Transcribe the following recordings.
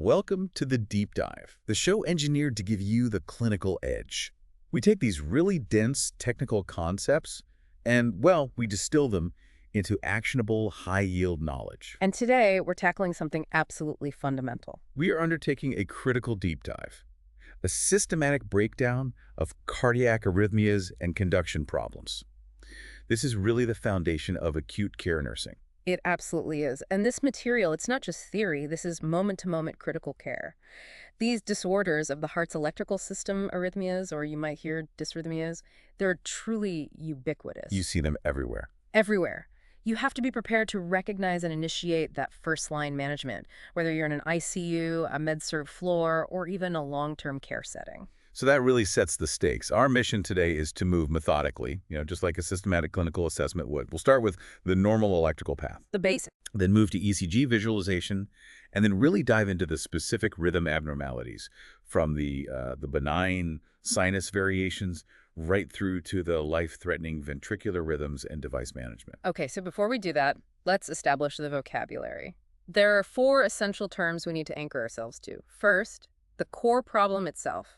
Welcome to the Deep Dive, the show engineered to give you the clinical edge. We take these really dense technical concepts and, well, we distill them into actionable, high-yield knowledge. And today, we're tackling something absolutely fundamental. We are undertaking a critical deep dive, a systematic breakdown of cardiac arrhythmias and conduction problems. This is really the foundation of acute care nursing. It absolutely is. And this material, it's not just theory, this is moment-to-moment critical care. These disorders of the heart's electrical system arrhythmias, or you might hear dysrhythmias, they're truly ubiquitous. You see them everywhere. Everywhere. You have to be prepared to recognize and initiate that first-line management, whether you're in an ICU, a med-surg floor, or even a long-term care setting. So that really sets the stakes. Our mission today is to move methodically, just like a systematic clinical assessment would. We'll start with the normal electrical path. The basic. Then move to ECG visualization, and then really dive into the specific rhythm abnormalities from the benign sinus variations right through to the life-threatening ventricular rhythms and device management. Okay, so before we do that, let's establish the vocabulary. There are 4 essential terms we need to anchor ourselves to. First, the core problem itself.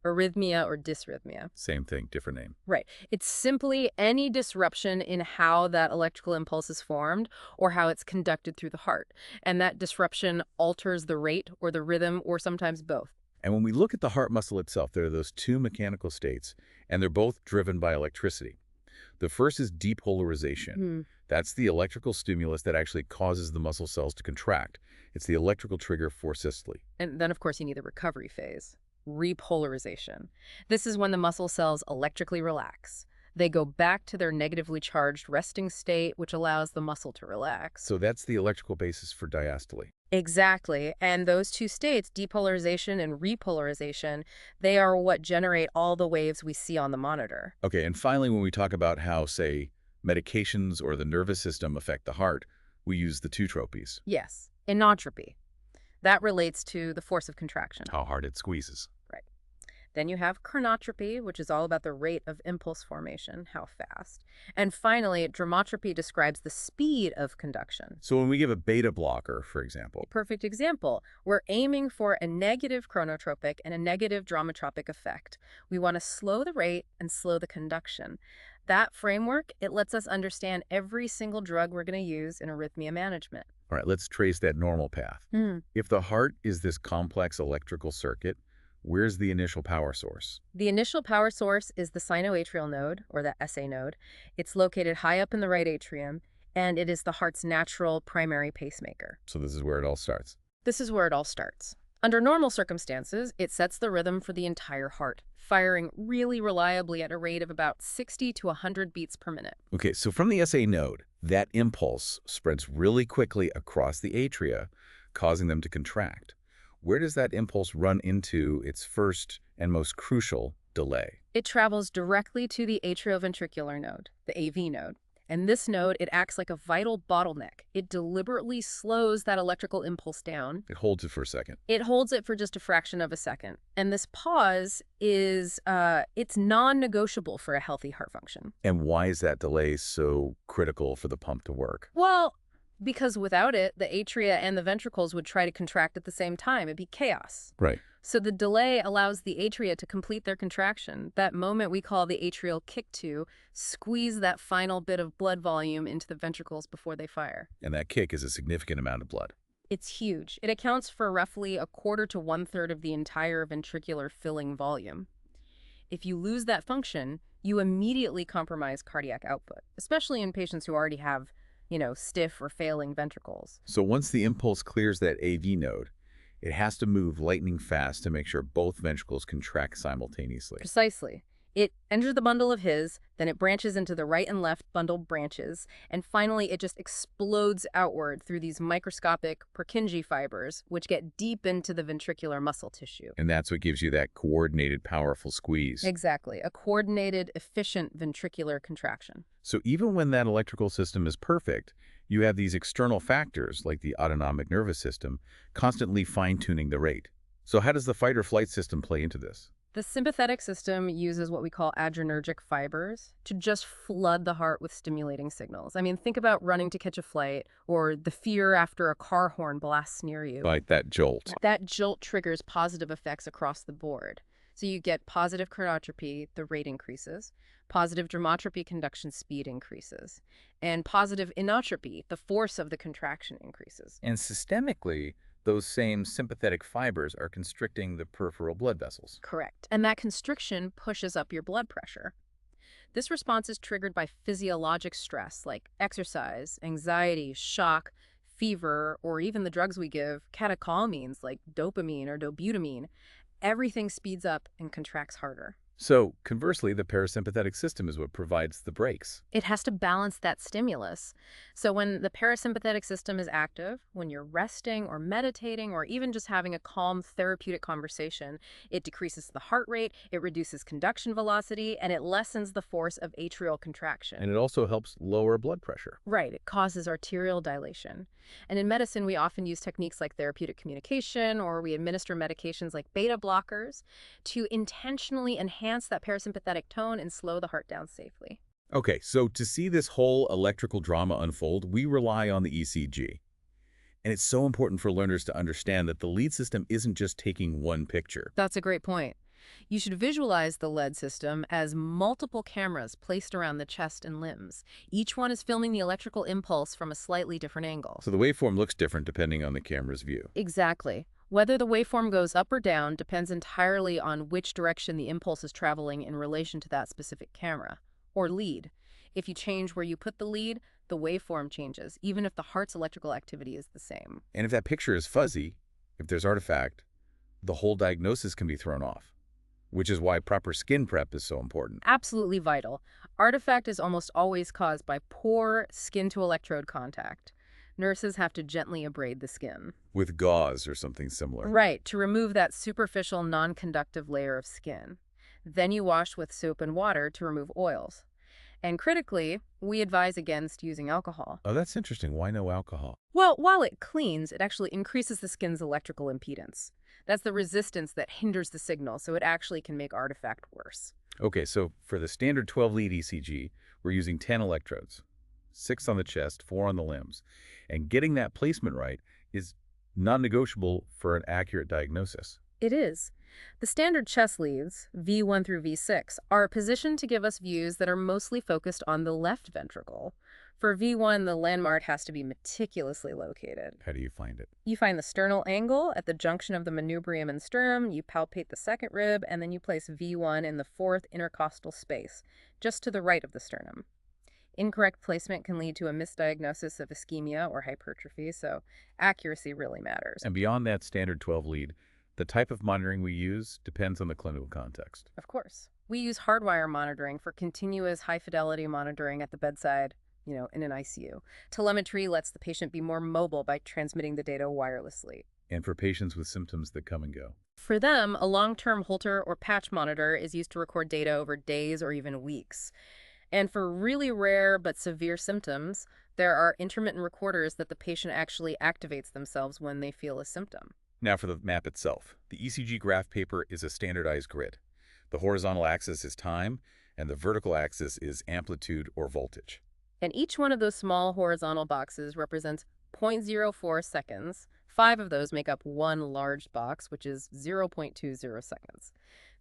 Arrhythmia or dysrhythmia. Same thing, different name. Right. It's simply any disruption in how that electrical impulse is formed or how it's conducted through the heart. And that disruption alters the rate or the rhythm or sometimes both. And when we look at the heart muscle itself, there are those 2 mechanical states, and they're both driven by electricity. The first is depolarization. That's the electrical stimulus that actually causes the muscle cells to contract. It's the electrical trigger for systole. And then, of course, you need the recovery phase. Repolarization. This is when the muscle cells electrically relax. They go back to their negatively charged resting state, which allows the muscle to relax. So that's the electrical basis for diastole. Exactly. And those 2 states, depolarization and repolarization, they are what generate all the waves we see on the monitor. Okay, and finally, when we talk about how, say, medications or the nervous system affect the heart, we use the 2 tropies. Yes. Inotropy. That relates to the force of contraction. How hard it squeezes. Right. Then you have chronotropy, which is all about the rate of impulse formation, how fast. And finally, dramotropy describes the speed of conduction. So when we give a beta blocker, for example. Perfect example. We're aiming for a negative chronotropic and a negative dramotropic effect. We want to slow the rate and slow the conduction. That framework, it lets us understand every single drug we're going to use in arrhythmia management. All right, let's trace that normal path. If the heart is this complex electrical circuit, where's the initial power source? The initial power source is the sinoatrial node, or the SA node. It's located high up in the right atrium, and it is the heart's natural primary pacemaker. So this is where it all starts. This is where it all starts. Under normal circumstances, it sets the rhythm for the entire heart, firing really reliably at a rate of about 60 to 100 beats per minute. Okay, so from the SA node, that impulse spreads really quickly across the atria, causing them to contract. Where does that impulse run into its first and most crucial delay? It travels directly to the atrioventricular node, the AV node. And this node, it acts like a vital bottleneck. It deliberately slows that electrical impulse down. It holds it for a second. It holds it for just a fraction of a second. And this pause is, it's non-negotiable for a healthy heart function. And why is that delay so critical for the pump to work? Well, because without it, the atria and the ventricles would try to contract at the same time. It'd be chaos. Right. So the delay allows the atria to complete their contraction. That moment we call the atrial kick to squeeze that final bit of blood volume into the ventricles before they fire. And that kick is a significant amount of blood. It's huge. It accounts for roughly 1/4 to 1/3 of the entire ventricular filling volume. If you lose that function, you immediately compromise cardiac output, especially in patients who already have, stiff or failing ventricles. So once the impulse clears that AV node, it has to move lightning fast to make sure both ventricles contract simultaneously. Precisely. It enters the bundle of His, then it branches into the right and left bundle branches, and finally it just explodes outward through these microscopic Purkinje fibers, which get deep into the ventricular muscle tissue. And that's what gives you that coordinated, powerful squeeze. Exactly. A coordinated, efficient ventricular contraction. So even when that electrical system is perfect, you have these external factors, like the autonomic nervous system, constantly fine-tuning the rate. So how does the fight or flight system play into this? The sympathetic system uses what we call adrenergic fibers to just flood the heart with stimulating signals. I mean, think about running to catch a flight or the fear after a car horn blasts near you. Like that jolt. That jolt triggers positive effects across the board. So you get positive chronotropy, the rate increases, positive dramotropy, conduction speed increases, and positive inotropy, the force of the contraction increases. And systemically, those same sympathetic fibers are constricting the peripheral blood vessels. Correct. And that constriction pushes up your blood pressure. This response is triggered by physiologic stress like exercise, anxiety, shock, fever, or even the drugs we give, catecholamines like dopamine or dobutamine. Everything speeds up and contracts harder. So, conversely, the parasympathetic system is what provides the brakes. It has to balance that stimulus. So when the parasympathetic system is active, when you're resting or meditating or even just having a calm therapeutic conversation, it decreases the heart rate, it reduces conduction velocity, and it lessens the force of atrial contraction. And it also helps lower blood pressure. Right, it causes arterial dilation. And in medicine, we often use techniques like therapeutic communication, or we administer medications like beta blockers to intentionally enhance that parasympathetic tone and slow the heart down safely. Okay, so to see this whole electrical drama unfold, we rely on the ECG. And it's so important for learners to understand that the lead system isn't just taking one picture. That's a great point. You should visualize the lead system as multiple cameras placed around the chest and limbs. Each one is filming the electrical impulse from a slightly different angle. So the waveform looks different depending on the camera's view. Exactly. Whether the waveform goes up or down depends entirely on which direction the impulse is traveling in relation to that specific camera, or lead. If you change where you put the lead, the waveform changes, even if the heart's electrical activity is the same. And if that picture is fuzzy, if there's artifact, the whole diagnosis can be thrown off, which is why proper skin prep is so important. Absolutely vital. Artifact is almost always caused by poor skin-to-electrode contact. Nurses have to gently abrade the skin. With gauze or something similar. Right, to remove that superficial non-conductive layer of skin. Then you wash with soap and water to remove oils. And critically, we advise against using alcohol. Oh, that's interesting. Why no alcohol? Well, while it cleans, it actually increases the skin's electrical impedance. That's the resistance that hinders the signal, so it actually can make artifact worse. Okay, so for the standard 12-lead ECG, we're using 10 electrodes, 6 on the chest, 4 on the limbs. And getting that placement right is non-negotiable for an accurate diagnosis. It is. The standard chest leads, V1 through V6, are positioned to give us views that are mostly focused on the left ventricle. For V1, the landmark has to be meticulously located. How do you find it? You find the sternal angle at the junction of the manubrium and sternum, you palpate the second rib, and then you place V1 in the fourth intercostal space, just to the right of the sternum. Incorrect placement can lead to a misdiagnosis of ischemia or hypertrophy, so accuracy really matters. And beyond that standard 12-lead, the type of monitoring we use depends on the clinical context. Of course. We use hardwire monitoring for continuous high-fidelity monitoring at the bedside, in an ICU. Telemetry lets the patient be more mobile by transmitting the data wirelessly. And for patients with symptoms that come and go. For them, a long-term Holter or patch monitor is used to record data over days or even weeks. And for really rare but severe symptoms, there are intermittent recorders that the patient actually activates themselves when they feel a symptom. Now for the map itself. The ECG graph paper is a standardized grid. The horizontal axis is time, and the vertical axis is amplitude or voltage. And each one of those small horizontal boxes represents 0.04 seconds. 5 of those make up one large box, which is 0.20 seconds.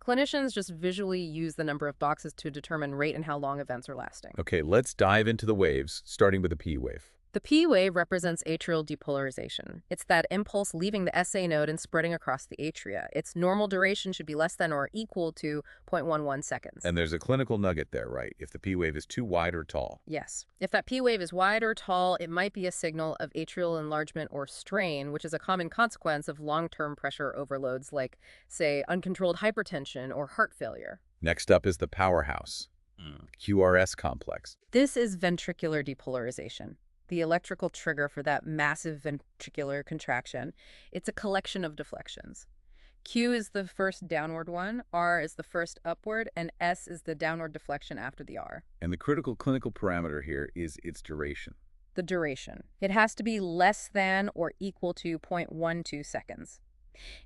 Clinicians just visually use the number of boxes to determine rate and how long events are lasting. Okay, let's dive into the waves, starting with the P wave. The P wave represents atrial depolarization. It's that impulse leaving the SA node and spreading across the atria. Its normal duration should be less than or equal to 0.11 seconds. And there's a clinical nugget there, right? If the P wave is too wide or tall. Yes. If that P wave is wide or tall, it might be a signal of atrial enlargement or strain, which is a common consequence of long-term pressure overloads like, say, uncontrolled hypertension or heart failure. Next up is the powerhouse, QRS complex. This is ventricular depolarization, the electrical trigger for that massive ventricular contraction. It's a collection of deflections. Q is the first downward one, R is the first upward, and S is the downward deflection after the R. And the critical clinical parameter here is its duration. The duration. It has to be less than or equal to 0.12 seconds.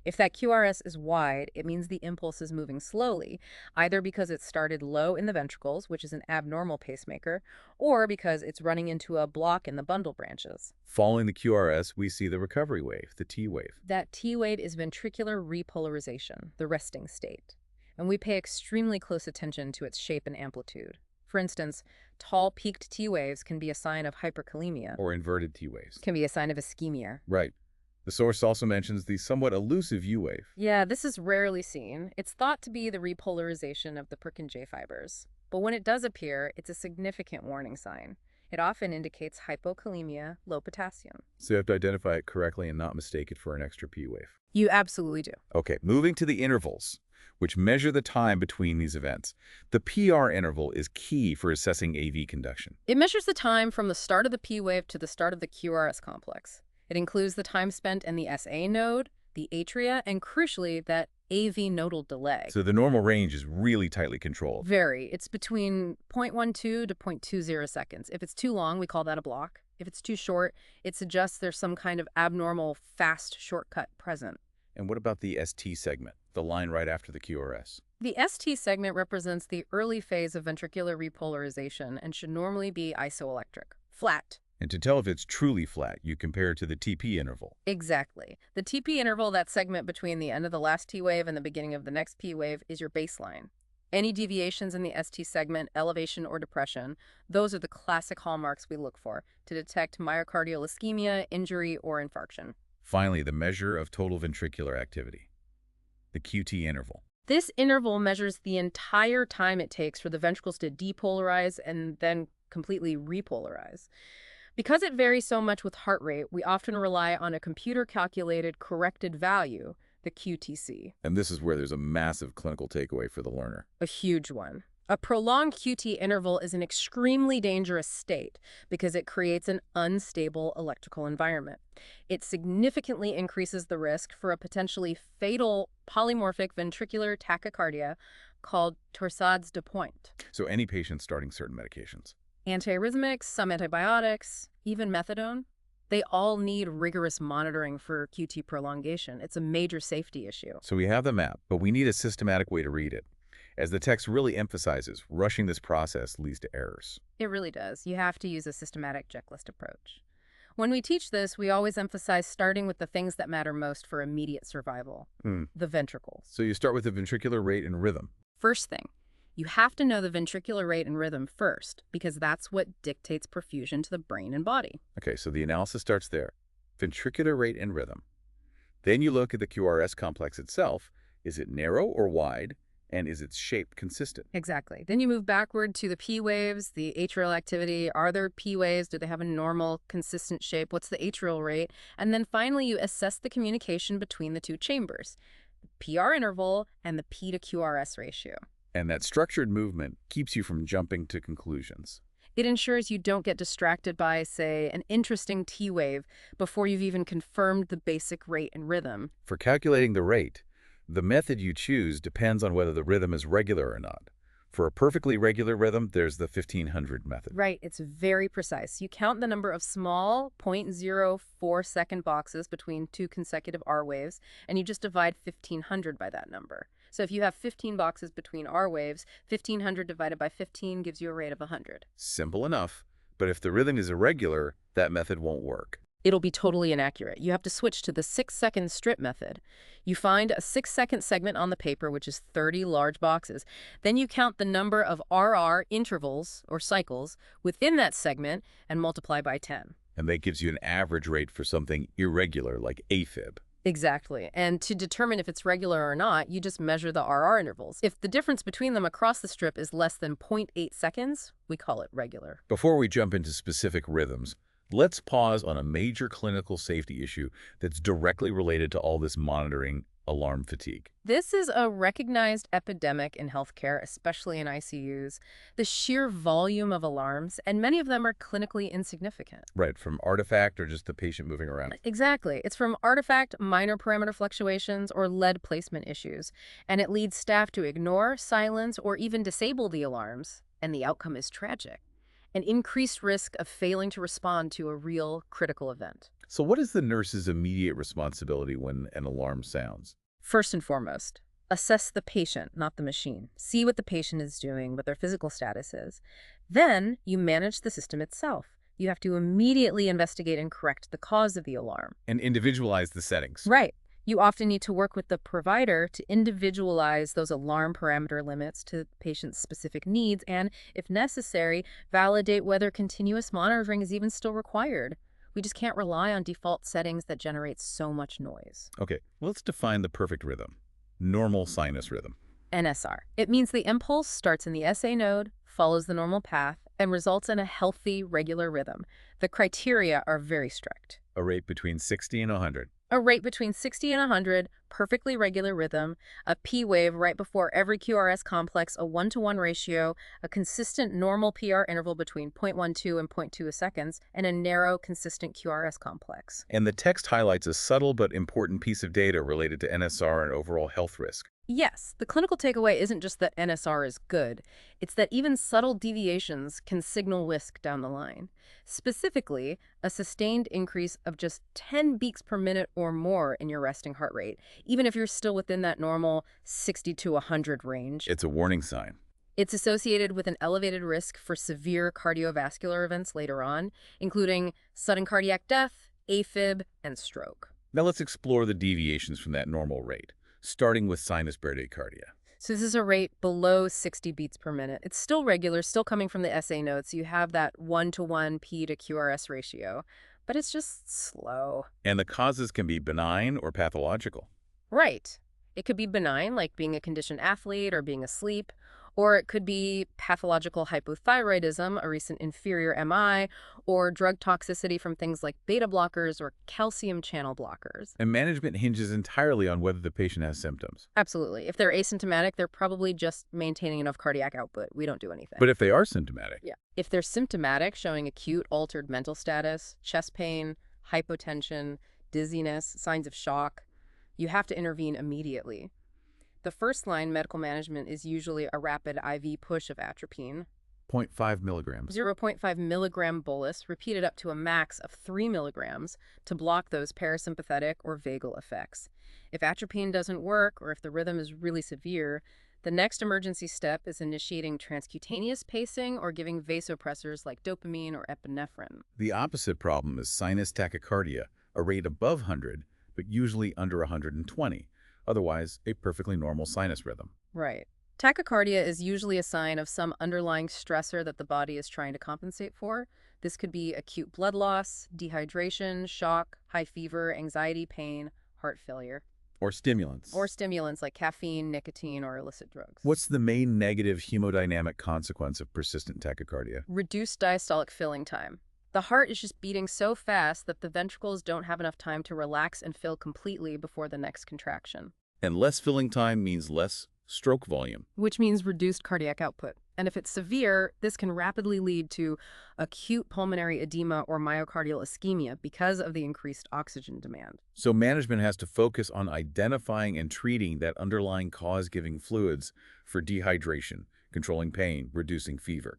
If that QRS is wide, it means the impulse is moving slowly, either because it started low in the ventricles, which is an abnormal pacemaker, or because it's running into a block in the bundle branches. Following the QRS, we see the recovery wave, the T wave. That T wave is ventricular repolarization, the resting state. And we pay extremely close attention to its shape and amplitude. For instance, tall peaked T waves can be a sign of hyperkalemia, Or inverted T waves. can be a sign of ischemia. Right. The source also mentions the somewhat elusive U wave. Yeah, this is rarely seen. It's thought to be the repolarization of the Purkinje fibers. But when it does appear, it's a significant warning sign. It often indicates hypokalemia, low potassium. So you have to identify it correctly and not mistake it for an extra P wave. You absolutely do. Okay, moving to the intervals, which measure the time between these events. The PR interval is key for assessing AV conduction. It measures the time from the start of the P wave to the start of the QRS complex. It includes the time spent in the SA node, the atria, and crucially, that AV nodal delay. So the normal range is really tightly controlled. Very. It's between 0.12 to 0.20 seconds. If it's too long, we call that a block. If it's too short, it suggests there's some kind of abnormal fast shortcut present. And what about the ST segment, the line right after the QRS? The ST segment represents the early phase of ventricular repolarization and should normally be isoelectric, flat. And to tell if it's truly flat, you compare it to the TP interval. Exactly. The TP interval, that segment between the end of the last T wave and the beginning of the next P wave, is your baseline. Any deviations in the ST segment, elevation or depression, those are the classic hallmarks we look for to detect myocardial ischemia, injury, or infarction. Finally, the measure of total ventricular activity, the QT interval. This interval measures the entire time it takes for the ventricles to depolarize and then completely repolarize. Because it varies so much with heart rate, we often rely on a computer-calculated corrected value, the QTC. And this is where there's a massive clinical takeaway for the learner. A huge one. A prolonged QT interval is an extremely dangerous state because it creates an unstable electrical environment. It significantly increases the risk for a potentially fatal polymorphic ventricular tachycardia called torsades de pointe. So any patient starting certain medications. Antiarrhythmics, some antibiotics, even methadone, they all need rigorous monitoring for QT prolongation. It's a major safety issue. So we have the map, but we need a systematic way to read it. As the text really emphasizes, rushing this process leads to errors. It really does. You have to use a systematic checklist approach. When we teach this, we always emphasize starting with the things that matter most for immediate survival, the ventricles. So you start with the ventricular rate and rhythm. First thing, you have to know the ventricular rate and rhythm first, because that's what dictates perfusion to the brain and body. Okay, so the analysis starts there. Ventricular rate and rhythm. Then you look at the QRS complex itself. Is it narrow or wide? And is its shape consistent? Exactly. Then you move backward to the P waves, the atrial activity. Are there P waves? Do they have a normal, consistent shape? What's the atrial rate? And then finally, you assess the communication between the two chambers, the PR interval and the P to QRS ratio. And that structured movement keeps you from jumping to conclusions. It ensures you don't get distracted by, say, an interesting T wave before you've even confirmed the basic rate and rhythm. For calculating the rate, the method you choose depends on whether the rhythm is regular or not. For a perfectly regular rhythm, there's the 1500 method. Right, it's very precise. You count the number of small 0.04 second boxes between two consecutive R waves, and you just divide 1500 by that number. So if you have 15 boxes between R waves, 1500 divided by 15 gives you a rate of 100. Simple enough, but if the rhythm is irregular, that method won't work. It'll be totally inaccurate. You have to switch to the 6-second strip method. You find a 6-second segment on the paper, which is 30 large boxes. Then you count the number of RR intervals, or cycles, within that segment and multiply by 10. And that gives you an average rate for something irregular, like AFib. Exactly. And to determine if it's regular or not, you just measure the RR intervals. If the difference between them across the strip is less than 0.8 seconds, we call it regular. Before we jump into specific rhythms, let's pause on a major clinical safety issue that's directly related to all this monitoring alarm fatigue. This is a recognized epidemic in healthcare, especially in ICUs. The sheer volume of alarms, and many of them are clinically insignificant. Right, from artifact or just the patient moving around. Exactly. It's from artifact, minor parameter fluctuations, or lead placement issues. And it leads staff to ignore, silence, or even disable the alarms. And the outcome is tragic. An increased risk of failing to respond to a real critical event. So what is the nurse's immediate responsibility when an alarm sounds? First and foremost, assess the patient, not the machine. See what the patient is doing, what their physical status is. Then you manage the system itself. You have to immediately investigate and correct the cause of the alarm. And individualize the settings. Right. You often need to work with the provider to individualize those alarm parameter limits to the patient's specific needs and, if necessary, validate whether continuous monitoring is even still required. We just can't rely on default settings that generate so much noise. Okay, let's define the perfect rhythm. Normal sinus rhythm. NSR. It means the impulse starts in the SA node, follows the normal path, and results in a healthy, regular rhythm. The criteria are very strict. A rate between 60 and 100. A rate between 60 and 100, perfectly regular rhythm, a P wave right before every QRS complex, a 1-to-1 ratio, a consistent normal PR interval between 0.12 and 0.2 seconds, and a narrow, consistent QRS complex. And the text highlights a subtle but important piece of data related to NSR and overall health risk. Yes, the clinical takeaway isn't just that NSR is good, it's that even subtle deviations can signal risk down the line. Specifically, a sustained increase of just 10 beats per minute or more in your resting heart rate, even if you're still within that normal 60 to 100 range. It's a warning sign. It's associated with an elevated risk for severe cardiovascular events later on, including sudden cardiac death, AFib, and stroke. Now let's explore the deviations from that normal rate, starting with sinus bradycardia. So this is a rate below 60 beats per minute. It's still regular, still coming from the SA node, so you have that 1-to-1 P to QRS ratio, but it's just slow. And the causes can be benign or pathological. Right. It could be benign, like being a conditioned athlete or being asleep, or it could be pathological hypothyroidism, a recent inferior MI, or drug toxicity from things like beta blockers or calcium channel blockers. And management hinges entirely on whether the patient has symptoms. Absolutely. If they're asymptomatic, they're probably just maintaining enough cardiac output. We don't do anything. But if they are symptomatic, Yeah. If they're symptomatic, showing acute altered mental status, chest pain, hypotension, dizziness, signs of shock, you have to intervene immediately. The first line medical management is usually a rapid IV push of atropine, 0.5 milligrams. 0.5 milligram bolus, repeated up to a max of 3 milligrams to block those parasympathetic or vagal effects. If atropine doesn't work, or if the rhythm is really severe, the next emergency step is initiating transcutaneous pacing or giving vasopressors like dopamine or epinephrine. The opposite problem is sinus tachycardia, a rate above 100, but usually under 120. Otherwise, a perfectly normal sinus rhythm. Right. Tachycardia is usually a sign of some underlying stressor that the body is trying to compensate for. This could be acute blood loss, dehydration, shock, high fever, anxiety, pain, heart failure. Or stimulants. Or stimulants like caffeine, nicotine, or illicit drugs. What's the main negative hemodynamic consequence of persistent tachycardia? Reduced diastolic filling time. The heart is just beating so fast that the ventricles don't have enough time to relax and fill completely before the next contraction. And less filling time means less stroke volume. Which means reduced cardiac output. And if it's severe, this can rapidly lead to acute pulmonary edema or myocardial ischemia because of the increased oxygen demand. So management has to focus on identifying and treating that underlying cause-giving fluids for dehydration, controlling pain, reducing fever.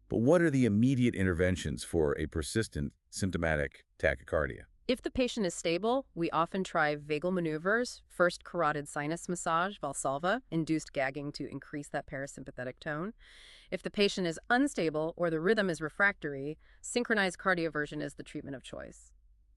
But what are the immediate interventions for a persistent symptomatic tachycardia? If the patient is stable, we often try vagal maneuvers, first carotid sinus massage, Valsalva, induced gagging to increase that parasympathetic tone. If the patient is unstable or the rhythm is refractory, synchronized cardioversion is the treatment of choice.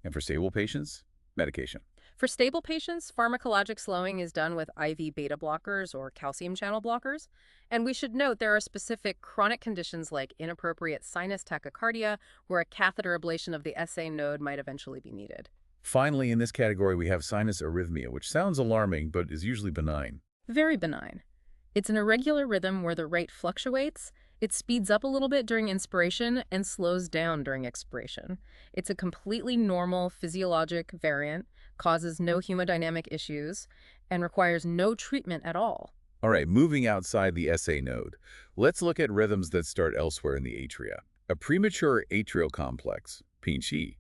And for stable patients, medication. For stable patients, pharmacologic slowing is done with IV beta blockers or calcium channel blockers. And we should note there are specific chronic conditions like inappropriate sinus tachycardia, where a catheter ablation of the SA node might eventually be needed. Finally, in this category, we have sinus arrhythmia, which sounds alarming but is usually benign. Very benign. It's an irregular rhythm where the rate fluctuates. It speeds up a little bit during inspiration and slows down during expiration. It's a completely normal physiologic variant, causes no hemodynamic issues, and requires no treatment at all. All right, moving outside the SA node, let's look at rhythms that start elsewhere in the atria. A premature atrial complex, PNC,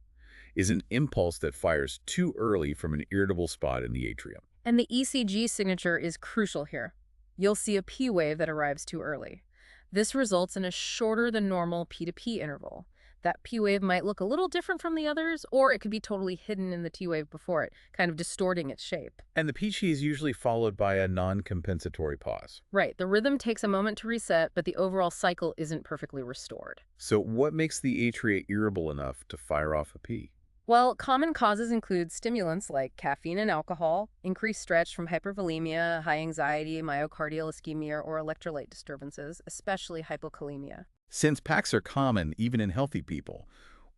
is an impulse that fires too early from an irritable spot in the atrium. And the ECG signature is crucial here. You'll see a P wave that arrives too early. This results in a shorter than normal P to P interval. That P wave might look a little different from the others, or it could be totally hidden in the T wave before it, kind of distorting its shape. And the peachy is usually followed by a non-compensatory pause. Right, the rhythm takes a moment to reset, but the overall cycle isn't perfectly restored. So what makes the atria irritable enough to fire off a P? Well, common causes include stimulants like caffeine and alcohol, increased stretch from hypervolemia, high anxiety, myocardial ischemia, or electrolyte disturbances, especially hypokalemia. Since PACs are common even in healthy people,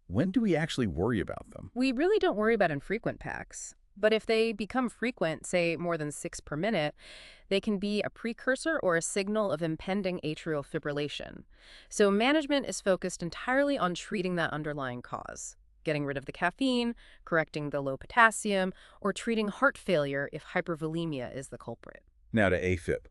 when do we actually worry about them? We really don't worry about infrequent packs, but if they become frequent, say more than 6 per minute, they can be a precursor or a signal of impending atrial fibrillation. So management is focused entirely on treating that underlying cause, getting rid of the caffeine, correcting the low potassium, or treating heart failure if hypervolemia is the culprit. Now to AFib.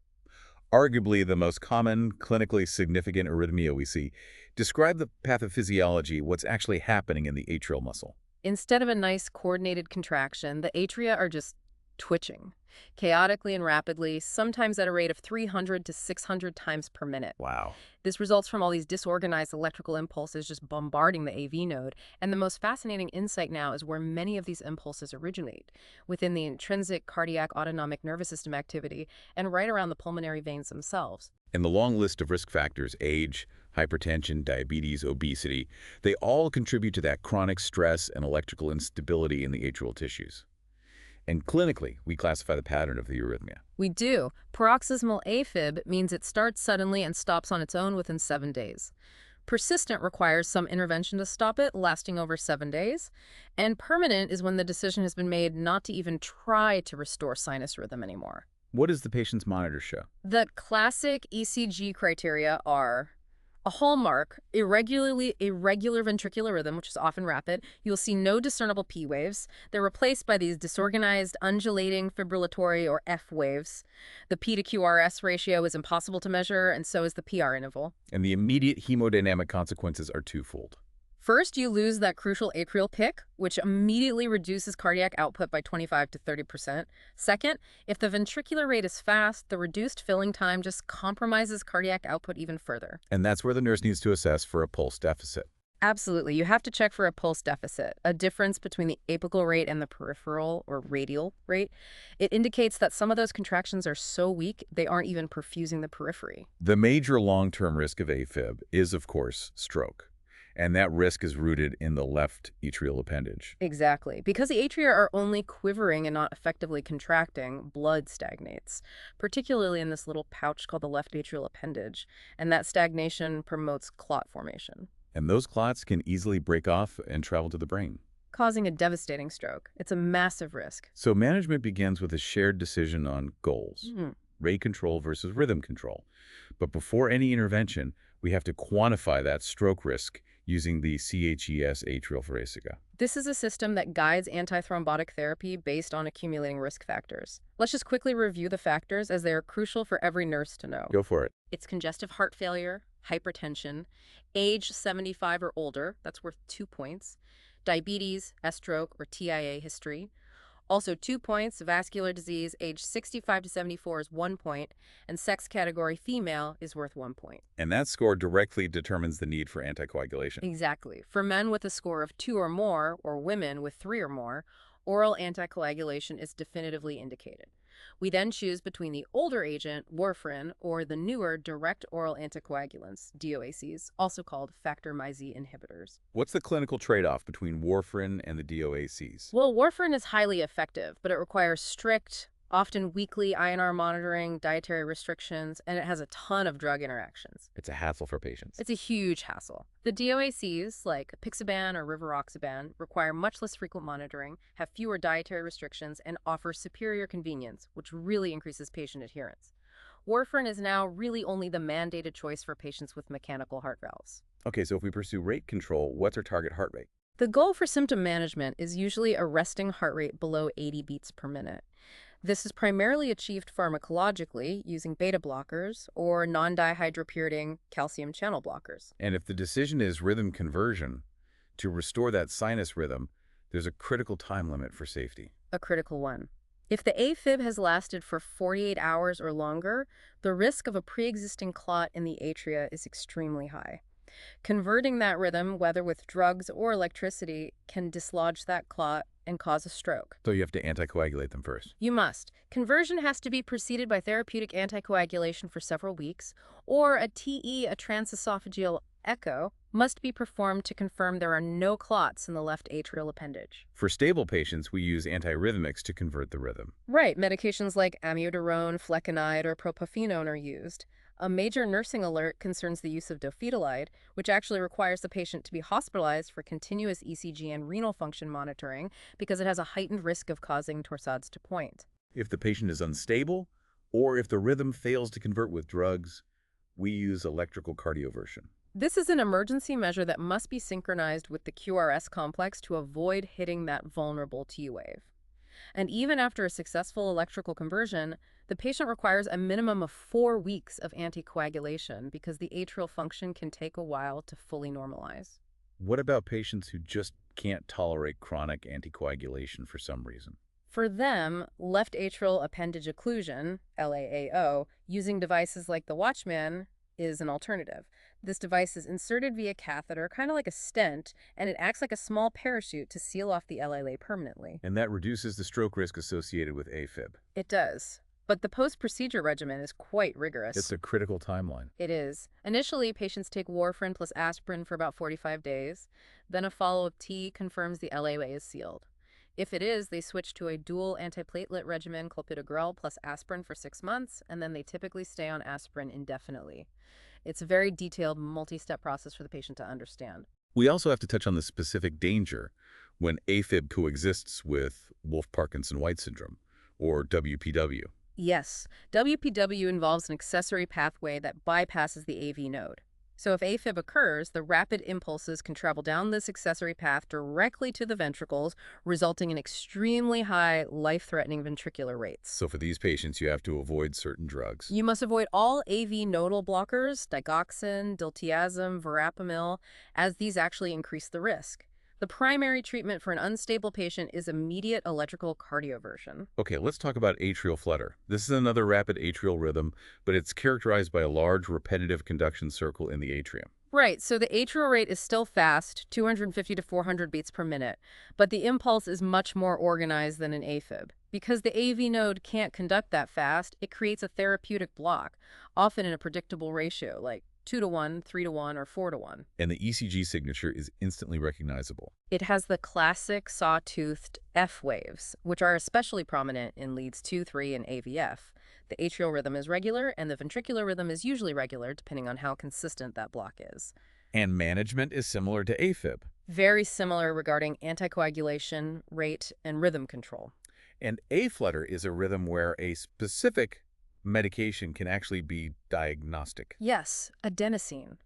Arguably the most common, clinically significant arrhythmia we see. Describe the pathophysiology, what's actually happening in the atrial muscle. Instead of a nice coordinated contraction, the atria are just twitching, chaotically and rapidly, sometimes at a rate of 300 to 600 times per minute. Wow. This results from all these disorganized electrical impulses just bombarding the AV node. And the most fascinating insight now is where many of these impulses originate, within the intrinsic cardiac autonomic nervous system activity and right around the pulmonary veins themselves. In the long list of risk factors, age, hypertension, diabetes, obesity, they all contribute to that chronic stress and electrical instability in the atrial tissues. And clinically, we classify the pattern of the arrhythmia. We do. Paroxysmal AFib means it starts suddenly and stops on its own within 7 days. Persistent requires some intervention to stop it, lasting over 7 days. And permanent is when the decision has been made not to even try to restore sinus rhythm anymore. What does the patient's monitor show? The classic ECG criteria are a hallmark, irregular ventricular rhythm, which is often rapid. You'll see no discernible P waves. They're replaced by these disorganized, undulating fibrillatory or F waves. The P to QRS ratio is impossible to measure, and so is the PR interval. And the immediate hemodynamic consequences are twofold. First, you lose that crucial atrial pick, which immediately reduces cardiac output by 25 to 30%. Second, if the ventricular rate is fast, the reduced filling time just compromises cardiac output even further. And that's where the nurse needs to assess for a pulse deficit. Absolutely. You have to check for a pulse deficit, a difference between the apical rate and the peripheral or radial rate. It indicates that some of those contractions are so weak, they aren't even perfusing the periphery. The major long-term risk of AFib is, of course, stroke. And that risk is rooted in the left atrial appendage. Exactly. Because the atria are only quivering and not effectively contracting, blood stagnates, particularly in this little pouch called the left atrial appendage, and that stagnation promotes clot formation. And those clots can easily break off and travel to the brain, causing a devastating stroke. It's a massive risk. So management begins with a shared decision on goals, rate control versus rhythm control. But before any intervention, we have to quantify that stroke risk using the CHES atrial. This is a system that guides antithrombotic therapy based on accumulating risk factors. Let's just quickly review the factors as they are crucial for every nurse to know. Go for it. It's congestive heart failure, hypertension, age 75 or older, that's worth 2 points, diabetes, S-stroke, or TIA history. Also 2 points, vascular disease, age 65 to 74 is 1 point, and sex category female is worth 1 point. And that score directly determines the need for anticoagulation. Exactly. For men with a score of 2 or more, or women with 3 or more, oral anticoagulation is definitively indicated. We then choose between the older agent, warfarin, or the newer direct oral anticoagulants, DOACs, also called factor MyZ inhibitors. What's the clinical trade-off between warfarin and the DOACs? Well, warfarin is highly effective, but it requires strict, often weekly INR monitoring, dietary restrictions, and it has a ton of drug interactions. It's a hassle for patients. It's a huge hassle. The DOACs, like apixaban or rivaroxaban, require much less frequent monitoring, have fewer dietary restrictions, and offer superior convenience, which really increases patient adherence. Warfarin is now really only the mandated choice for patients with mechanical heart valves. Okay, so if we pursue rate control, what's our target heart rate? The goal for symptom management is usually a resting heart rate below 80 beats per minute. This is primarily achieved pharmacologically using beta blockers or non-dihydropyridine calcium channel blockers. And if the decision is rhythm conversion, to restore that sinus rhythm, there's a critical time limit for safety. A critical one. If the AFib has lasted for 48 hours or longer, the risk of a pre-existing clot in the atria is extremely high. Converting that rhythm, whether with drugs or electricity, can dislodge that clot and cause a stroke. So you have to anticoagulate them first. You must. Conversion has to be preceded by therapeutic anticoagulation for several weeks, or a TE, a transesophageal echo, must be performed to confirm there are no clots in the left atrial appendage. For stable patients, we use antiarrhythmics to convert the rhythm. Right, medications like amiodarone, flecainide, or propafenone are used. A major nursing alert concerns the use of dofetilide, which actually requires the patient to be hospitalized for continuous ECG and renal function monitoring because it has a heightened risk of causing torsades de pointe. If the patient is unstable, or if the rhythm fails to convert with drugs, we use electrical cardioversion. This is an emergency measure that must be synchronized with the QRS complex to avoid hitting that vulnerable T wave. And even after a successful electrical conversion, the patient requires a minimum of 4 weeks of anticoagulation because the atrial function can take a while to fully normalize. What about patients who just can't tolerate chronic anticoagulation for some reason? For them, left atrial appendage occlusion, LAAO, using devices like the Watchman is an alternative. This device is inserted via catheter, kind of like a stent, and it acts like a small parachute to seal off the LLA permanently. And that reduces the stroke risk associated with AFib. It does. But the post-procedure regimen is quite rigorous. It's a critical timeline. It is. Initially, patients take warfarin plus aspirin for about 45 days. Then a follow-up T confirms the LAA is sealed. If it is, they switch to a dual antiplatelet regimen, clopidogrel plus aspirin for 6 months, and then they typically stay on aspirin indefinitely. It's a very detailed, multi-step process for the patient to understand. We also have to touch on the specific danger when AFib coexists with Wolff-Parkinson-White syndrome, or WPW. Yes, WPW involves an accessory pathway that bypasses the AV node. So if AFib occurs, the rapid impulses can travel down this accessory path directly to the ventricles, resulting in extremely high, life-threatening ventricular rates. So for these patients, you have to avoid certain drugs. You must avoid all AV nodal blockers, digoxin, diltiazem, verapamil, as these actually increase the risk. The primary treatment for an unstable patient is immediate electrical cardioversion. Okay, let's talk about atrial flutter. This is another rapid atrial rhythm, but it's characterized by a large repetitive conduction circle in the atrium. Right, so the atrial rate is still fast, 250 to 400 beats per minute, but the impulse is much more organized than an AFib. Because the AV node can't conduct that fast, it creates a therapeutic block, often in a predictable ratio, like 2 to 1, 3 to 1, or 4 to 1. And the ECG signature is instantly recognizable. It has the classic saw-toothed F waves, which are especially prominent in leads 2, 3, and AVF. The atrial rhythm is regular, and the ventricular rhythm is usually regular, depending on how consistent that block is. And management is similar to AFib. Very similar regarding anticoagulation, rate, and rhythm control. And A-flutter is a rhythm where a specific medication can actually be diagnostic. Yes, adenosine.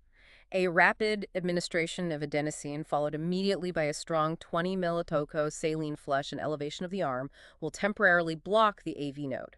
A rapid administration of adenosine followed immediately by a strong 20 millitoco saline flush and elevation of the arm will temporarily block the AV node.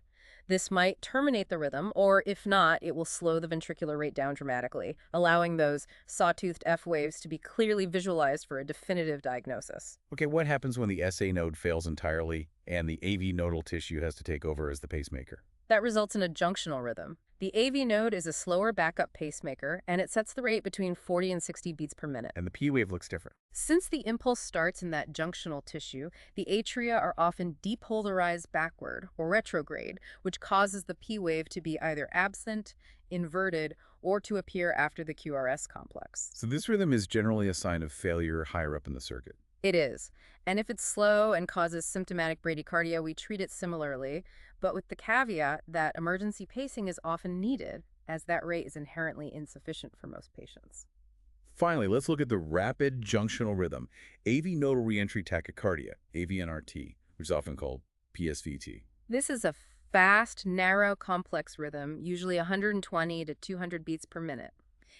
This might terminate the rhythm, or if not, it will slow the ventricular rate down dramatically, allowing those saw-toothed F waves to be clearly visualized for a definitive diagnosis. Okay, what happens when the SA node fails entirely and the AV nodal tissue has to take over as the pacemaker? That results in a junctional rhythm. The AV node is a slower backup pacemaker, and it sets the rate between 40 and 60 beats per minute. And the P wave looks different. Since the impulse starts in that junctional tissue, the atria are often depolarized backward or retrograde, which causes the P wave to be either absent, inverted, or to appear after the QRS complex. So this rhythm is generally a sign of failure higher up in the circuit. It is. And if it's slow and causes symptomatic bradycardia, we treat it similarly, but with the caveat that emergency pacing is often needed, as that rate is inherently insufficient for most patients. Finally, let's look at the rapid junctional rhythm, AV nodal reentry tachycardia, AVNRT, which is often called PSVT. This is a fast, narrow, complex rhythm, usually 120 to 200 beats per minute.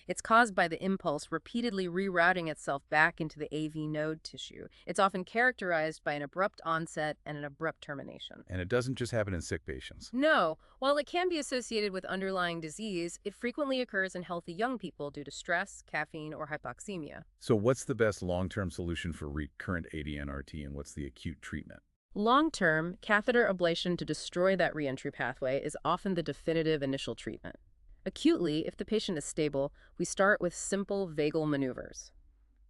It's caused by the impulse repeatedly rerouting itself back into the AV node tissue. It's often characterized by an abrupt onset and an abrupt termination. And it doesn't just happen in sick patients. No, while it can be associated with underlying disease, it frequently occurs in healthy young people due to stress, caffeine, or hypoxemia. So what's the best long-term solution for recurrent ADNRT, and what's the acute treatment? Long-term, catheter ablation to destroy that reentry pathway is often the definitive initial treatment. Acutely, if the patient is stable, we start with simple vagal maneuvers.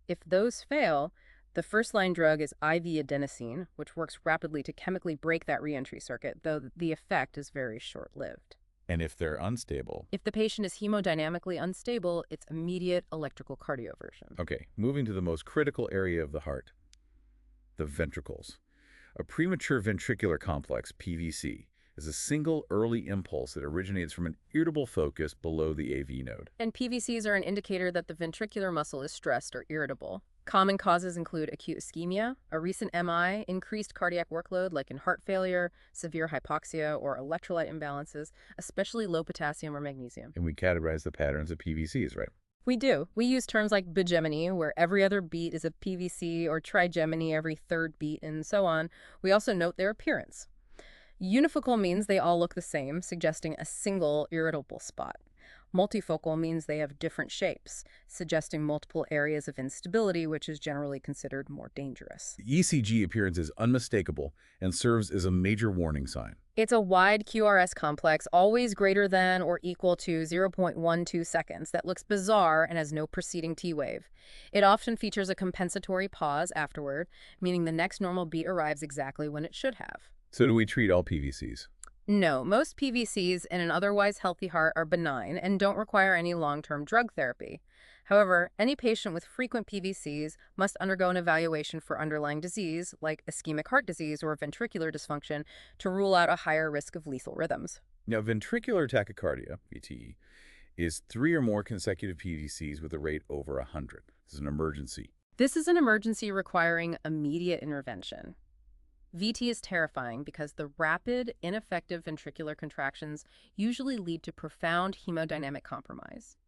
If those fail, the first-line drug is IV adenosine, which works rapidly to chemically break that reentry circuit, though the effect is very short-lived. And if they're unstable? If the patient is hemodynamically unstable, it's immediate electrical cardioversion. Okay, moving to the most critical area of the heart, the ventricles. A premature ventricular complex, PVC, is a single early impulse that originates from an irritable focus below the AV node. And PVCs are an indicator that the ventricular muscle is stressed or irritable. Common causes include acute ischemia, a recent MI, increased cardiac workload like in heart failure, severe hypoxia, or electrolyte imbalances, especially low potassium or magnesium. And we categorize the patterns of PVCs, right? We do. We use terms like bigeminy, where every other beat is a PVC, or trigeminy, every third beat, and so on. We also note their appearance. Unifocal means they all look the same, suggesting a single irritable spot. Multifocal means they have different shapes, suggesting multiple areas of instability, which is generally considered more dangerous. The ECG appearance is unmistakable and serves as a major warning sign. It's a wide QRS complex, always greater than or equal to 0.12 seconds, that looks bizarre and has no preceding T wave. It often features a compensatory pause afterward, meaning the next normal beat arrives exactly when it should have. So do we treat all PVCs? No, most PVCs in an otherwise healthy heart are benign and don't require any long-term drug therapy. However, any patient with frequent PVCs must undergo an evaluation for underlying disease, like ischemic heart disease or ventricular dysfunction, to rule out a higher risk of lethal rhythms. Now, ventricular tachycardia, VTE, is 3 or more consecutive PVCs with a rate over 100. This is an emergency. This is an emergency requiring immediate intervention. VT is terrifying because the rapid, ineffective ventricular contractions usually lead to profound hemodynamic compromise.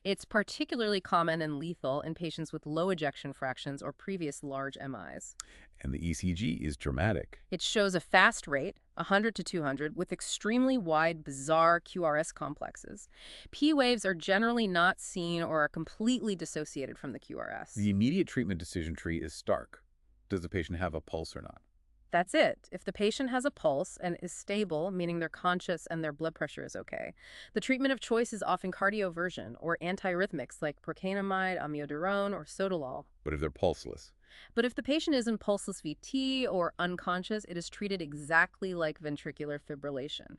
It's particularly common and lethal in patients with low ejection fractions or previous large MIs. And the ECG is dramatic. It shows a fast rate, 100 to 200, with extremely wide, bizarre QRS complexes. P waves are generally not seen or are completely dissociated from the QRS. The immediate treatment decision tree is stark. Does the patient have a pulse or not? That's it. If the patient has a pulse and is stable, meaning they're conscious and their blood pressure is okay, the treatment of choice is often cardioversion or antiarrhythmics like procainamide, amiodarone, or sotalol. But if they're pulseless? But if the patient is in pulseless VT or unconscious, it is treated exactly like ventricular fibrillation.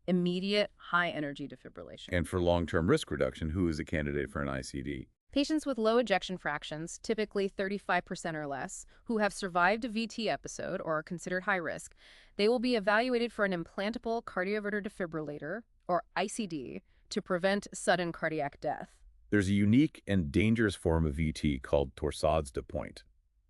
Immediate, high-energy defibrillation. And for long-term risk reduction, who is a candidate for an ICD? Patients with low ejection fractions, typically 35% or less, who have survived a VT episode or are considered high risk, they will be evaluated for an implantable cardioverter defibrillator, or ICD, to prevent sudden cardiac death. There's a unique and dangerous form of VT called torsades de pointe.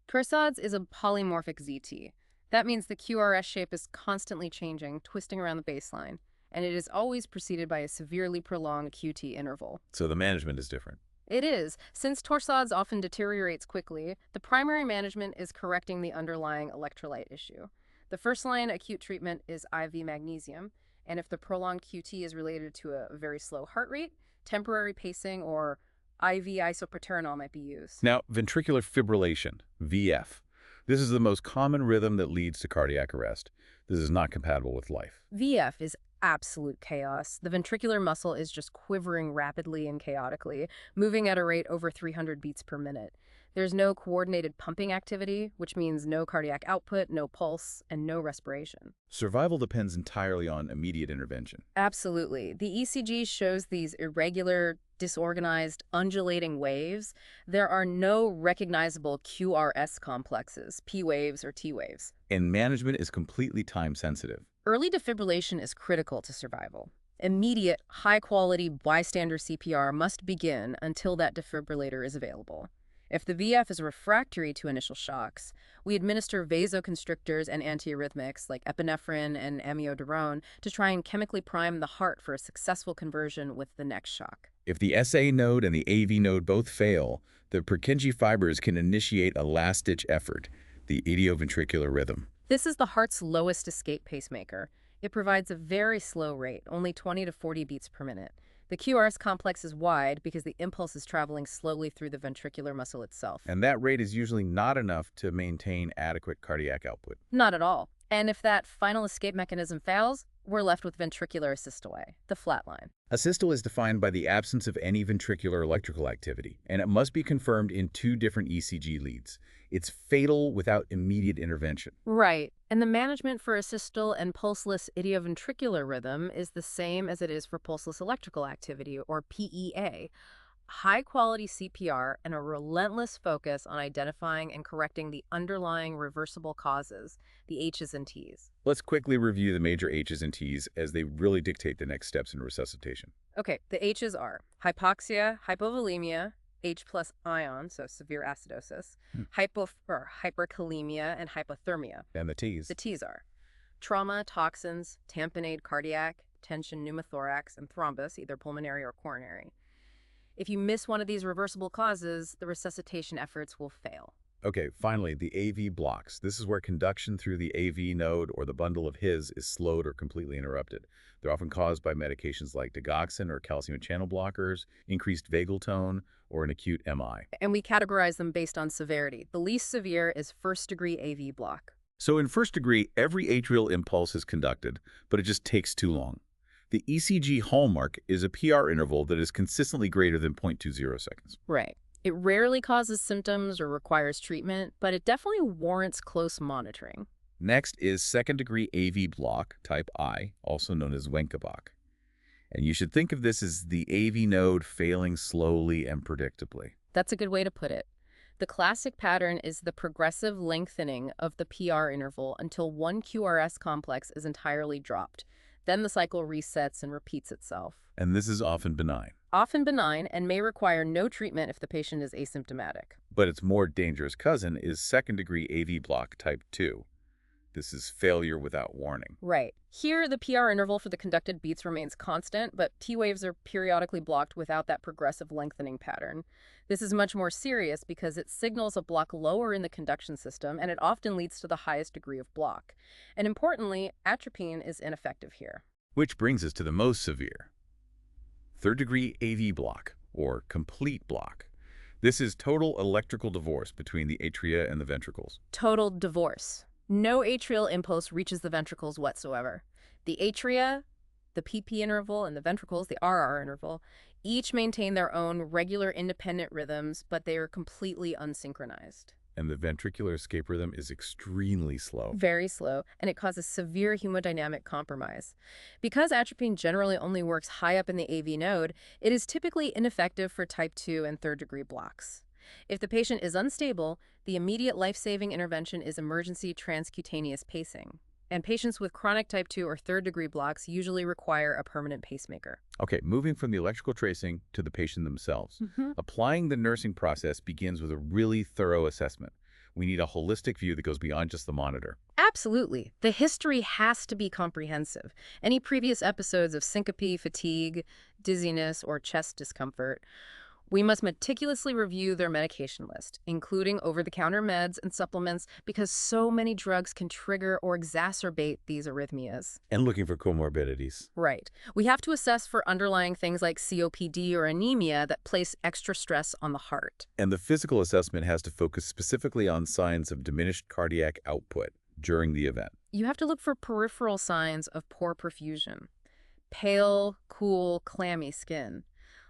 Torsades is a polymorphic ZT. That means the QRS shape is constantly changing, twisting around the baseline, and it is always preceded by a severely prolonged QT interval. So the management is different. It is. Since torsades often deteriorates quickly, the primary management is correcting the underlying electrolyte issue. The first-line acute treatment is IV magnesium, and if the prolonged QT is related to a very slow heart rate, temporary pacing or IV isoproterenol might be used. Now, ventricular fibrillation, VF. This is the most common rhythm that leads to cardiac arrest. This is not compatible with life. VF is absolute chaos. The ventricular muscle is just quivering rapidly and chaotically, moving at a rate over 300 beats per minute. There's no coordinated pumping activity, which means no cardiac output, no pulse, and no respiration. Survival depends entirely on immediate intervention. Absolutely. The ECG shows these irregular, disorganized, undulating waves. There are no recognizable QRS complexes, P waves or T waves. And management is completely time-sensitive. Early defibrillation is critical to survival. Immediate, high-quality bystander CPR must begin until that defibrillator is available. If the VF is refractory to initial shocks, we administer vasoconstrictors and antiarrhythmics like epinephrine and amiodarone to try and chemically prime the heart for a successful conversion with the next shock. If the SA node and the AV node both fail, the Purkinje fibers can initiate a last-ditch effort, the atrioventricular rhythm. This is the heart's lowest escape pacemaker. It provides a very slow rate, only 20 to 40 beats per minute. The QRS complex is wide because the impulse is traveling slowly through the ventricular muscle itself. And that rate is usually not enough to maintain adequate cardiac output. Not at all. And if that final escape mechanism fails, we're left with ventricular asystole, the flat line. A systole is defined by the absence of any ventricular electrical activity, and it must be confirmed in 2 different ECG leads. It's fatal without immediate intervention. Right. And the management for asystole and pulseless idioventricular rhythm is the same as it is for pulseless electrical activity, or PEA. High-quality CPR and a relentless focus on identifying and correcting the underlying reversible causes, the H's and T's. Let's quickly review the major H's and T's as they really dictate the next steps in resuscitation. Okay, the H's are hypoxia, hypovolemia, H plus ion, so severe acidosis, hyperkalemia, and hypothermia. And the T's? The T's are trauma, toxins, tamponade cardiac, tension pneumothorax, and thrombus, either pulmonary or coronary. If you miss one of these reversible causes, the resuscitation efforts will fail. Okay, finally, the AV blocks. This is where conduction through the AV node or the bundle of His is slowed or completely interrupted. They're often caused by medications like digoxin or calcium channel blockers, increased vagal tone, or an acute MI. And we categorize them based on severity. The least severe is first-degree AV block. So in first degree, every atrial impulse is conducted, but it just takes too long. The ECG hallmark is a PR interval that is consistently greater than 0.20 seconds. Right. It rarely causes symptoms or requires treatment, but it definitely warrants close monitoring. Next is second-degree AV block, type I, also known as Wenckebach. And you should think of this as the AV node failing slowly and predictably. That's a good way to put it. The classic pattern is the progressive lengthening of the PR interval until one QRS complex is entirely dropped. Then the cycle resets and repeats itself. And this is often benign. Often benign and may require no treatment if the patient is asymptomatic. But its more dangerous cousin is second-degree AV block, type 2. This is failure without warning. Right. Here, the PR interval for the conducted beats remains constant, but T waves are periodically blocked without that progressive lengthening pattern. This is much more serious because it signals a block lower in the conduction system, and it often leads to the highest degree of block. And importantly, atropine is ineffective here. Which brings us to the most severe. Third-degree AV block, or complete block. This is total electrical divorce between the atria and the ventricles. Total divorce. No atrial impulse reaches the ventricles whatsoever. The atria, the PP interval, and the ventricles, the RR interval, each maintain their own regular independent rhythms, but they are completely unsynchronized. And the ventricular escape rhythm is extremely slow. Very slow, and it causes severe hemodynamic compromise. Because atropine generally only works high up in the AV node, it is typically ineffective for type 2 and third-degree blocks. If the patient is unstable, the immediate life-saving intervention is emergency transcutaneous pacing. And patients with chronic type 2 or third-degree blocks usually require a permanent pacemaker. Okay, moving from the electrical tracing to the patient themselves. Applying the nursing process begins with a really thorough assessment. We need a holistic view that goes beyond just the monitor. Absolutely. The history has to be comprehensive. Any previous episodes of syncope, fatigue, dizziness, or chest discomfort. We must meticulously review their medication list, including over-the-counter meds and supplements, because so many drugs can trigger or exacerbate these arrhythmias. And looking for comorbidities. Right. We have to assess for underlying things like COPD or anemia that place extra stress on the heart. And the physical assessment has to focus specifically on signs of diminished cardiac output during the event. You have to look for peripheral signs of poor perfusion. Pale, cool, clammy skin.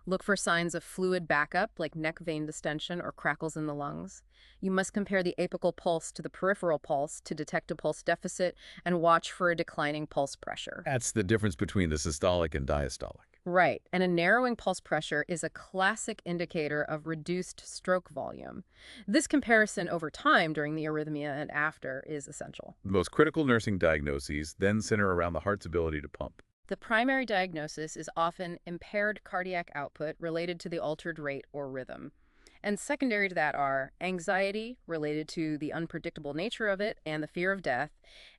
Look for signs of fluid backup, like neck vein distension or crackles in the lungs. You must compare the apical pulse to the peripheral pulse to detect a pulse deficit and watch for a declining pulse pressure. That's the difference between the systolic and diastolic. Right, and a narrowing pulse pressure is a classic indicator of reduced stroke volume. This comparison over time during the arrhythmia and after is essential. The most critical nursing diagnoses then center around the heart's ability to pump. The primary diagnosis is often impaired cardiac output related to the altered rate or rhythm. And secondary to that are anxiety related to the unpredictable nature of it and the fear of death,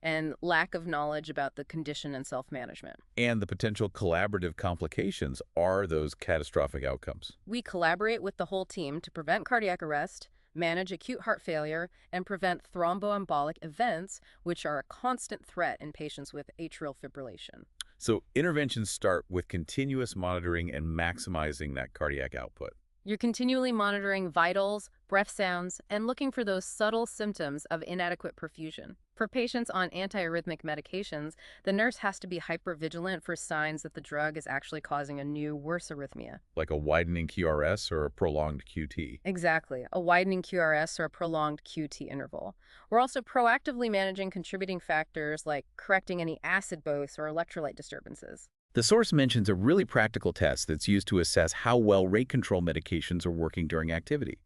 and lack of knowledge about the condition and self-management. And the potential collaborative complications are those catastrophic outcomes. We collaborate with the whole team to prevent cardiac arrest, manage acute heart failure, and prevent thromboembolic events, which are a constant threat in patients with atrial fibrillation. So interventions start with continuous monitoring and maximizing that cardiac output. You're continually monitoring vitals, breath sounds, and looking for those subtle symptoms of inadequate perfusion. For patients on antiarrhythmic medications, the nurse has to be hypervigilant for signs that the drug is actually causing a new, worse arrhythmia. Like a widening QRS or a prolonged QT. Exactly, a widening QRS or a prolonged QT interval. We're also proactively managing contributing factors like correcting any acid bose or electrolyte disturbances. The source mentions a really practical test that's used to assess how well rate control medications are working during activity.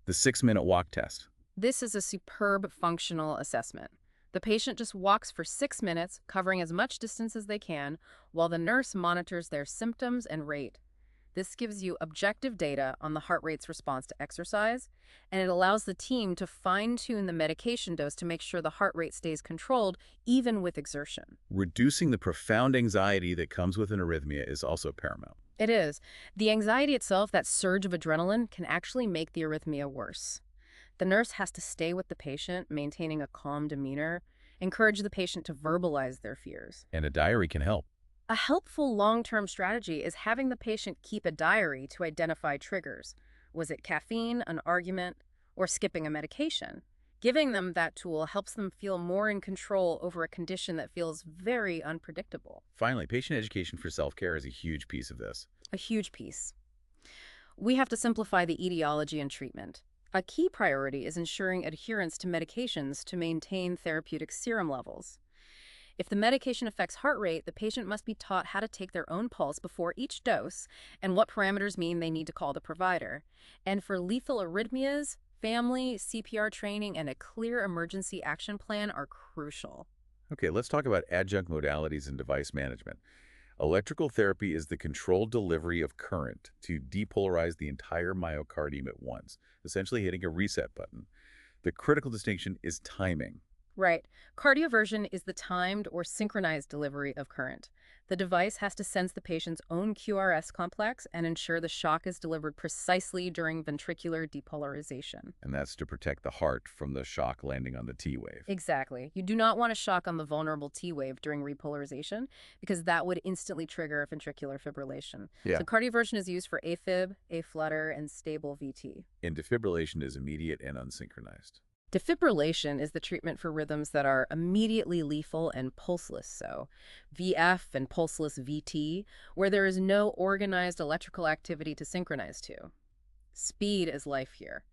The 6-minute walk test. This is a superb functional assessment. The patient just walks for 6 minutes, covering as much distance as they can, while the nurse monitors their symptoms and rate. This gives you objective data on the heart rate's response to exercise, and it allows the team to fine-tune the medication dose to make sure the heart rate stays controlled, even with exertion. Reducing the profound anxiety that comes with an arrhythmia is also paramount. It is. The anxiety itself, that surge of adrenaline, can actually make the arrhythmia worse. The nurse has to stay with the patient, maintaining a calm demeanor, encourage the patient to verbalize their fears. And a diary can help. A helpful long-term strategy is having the patient keep a diary to identify triggers. Was it caffeine, an argument, or skipping a medication? Giving them that tool helps them feel more in control over a condition that feels very unpredictable. Finally, patient education for self-care is a huge piece of this. A huge piece. We have to simplify the etiology and treatment. A key priority is ensuring adherence to medications to maintain therapeutic serum levels. If the medication affects heart rate, the patient must be taught how to take their own pulse before each dose and what parameters mean they need to call the provider. And for lethal arrhythmias, family, CPR training, and a clear emergency action plan are crucial. Okay, let's talk about adjunct modalities and device management. Electrical therapy is the controlled delivery of current to depolarize the entire myocardium at once, essentially hitting a reset button. The critical distinction is timing. Right. Cardioversion is the timed or synchronized delivery of current. The device has to sense the patient's own QRS complex and ensure the shock is delivered precisely during ventricular depolarization. And that's to protect the heart from the shock landing on the T wave. Exactly. You do not want to shock on the vulnerable T wave during repolarization because that would instantly trigger ventricular fibrillation. Yeah. So cardioversion is used for AFib, flutter, and stable VT. And defibrillation is immediate and unsynchronized. Defibrillation is the treatment for rhythms that are immediately lethal and pulseless, so VF and pulseless VT, where there is no organized electrical activity to synchronize to. Speed is life here.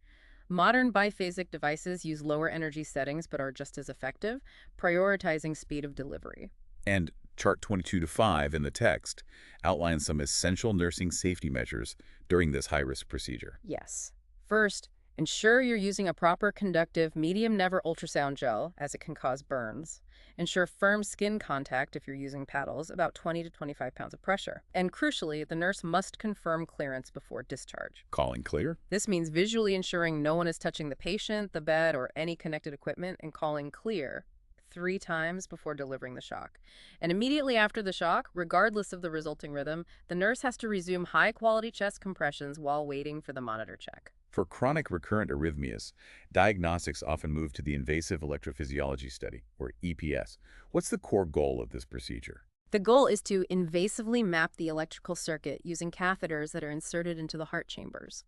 Modern biphasic devices use lower energy settings but are just as effective, prioritizing speed of delivery. And chart 22-5 in the text outlines some essential nursing safety measures during this high-risk procedure. Yes. First, ensure you're using a proper conductive medium-never ultrasound gel, as it can cause burns. Ensure firm skin contact if you're using paddles, about 20 to 25 pounds of pressure. And crucially, the nurse must confirm clearance before discharge. Calling clear? This means visually ensuring no one is touching the patient, the bed, or any connected equipment, and calling clear 3 times before delivering the shock. And immediately after the shock, regardless of the resulting rhythm, the nurse has to resume high-quality chest compressions while waiting for the monitor check. For chronic recurrent arrhythmias, diagnostics often move to the invasive electrophysiology study, or EPS. What's the core goal of this procedure? The goal is to invasively map the electrical circuit using catheters that are inserted into the heart chambers.